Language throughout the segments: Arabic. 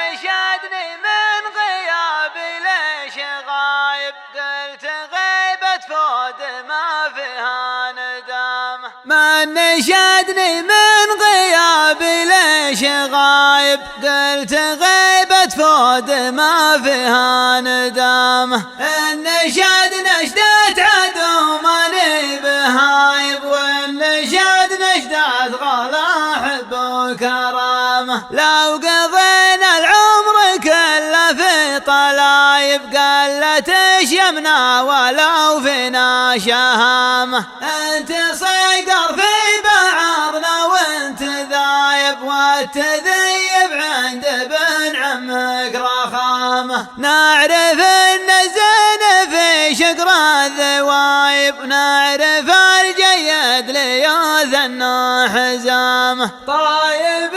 نشدني من غيابي ليش غايب، قلت غيبة فود ما فيها ندم. من نشدني من غيابي ليش غايب، قلت غيبة فود ما فيها ندم. النشاد نشدة عدو ماني بهايب، والنشاد نشدة غلا حب وكرامه. لو قضينا العمر كله في طلايب، قلت شيمنا ولو فينا شهامه. انت صيقر في بعضنا وانت ذايب، والتذيب عند ابن عمك رخامه. نعرف ان الزين في شقر الذوايب، نعرف الجيد ليوثنا حزامه. طايب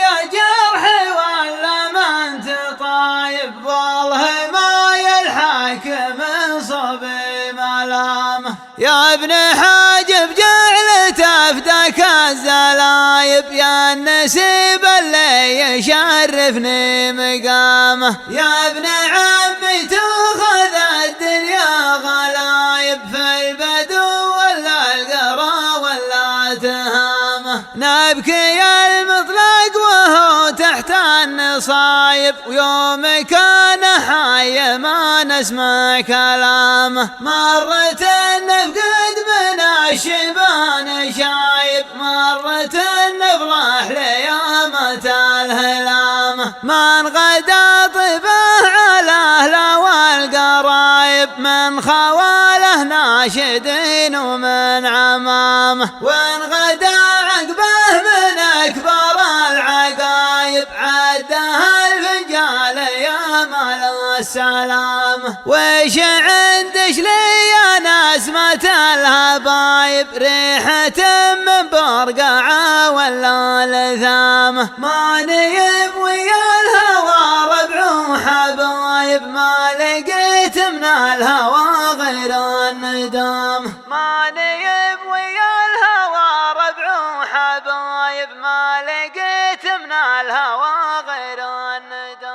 يا جرحي ولا ما انت طايب، والله ما يلحق من صبي ملامه. يا ابن حاجب جعلت افداك الزلايب، يا النسيب اللي يشرفني مقامه. يا ابن عمي تاخذ الدنيا غلايب، في البدو ولا القرى ولا تهامه. نبكي المطلق وهو تحت النصايب، ويوم كان حي ما نسمع كلامه. مرت النفقد من الشبان شايب، مرت النفرح ليامة الهلامه. من غدا طبه على اهله والقرايب، من خواله ناشدين ومن عمامه. وان غدا عقبه من اكبر العقايب، عدها الفنجال يا مال السلامه. وش عندش لي يا نسمة الهبايب، ريحة من برقعة ولا لثامه. ما نيب ويا الهوى ربع وحبايب، ما لقيت من الهوى غير الندامه. ما نيب ويا الهوى ربع وحبايب، ما لقيت من الهوى غير الندامه.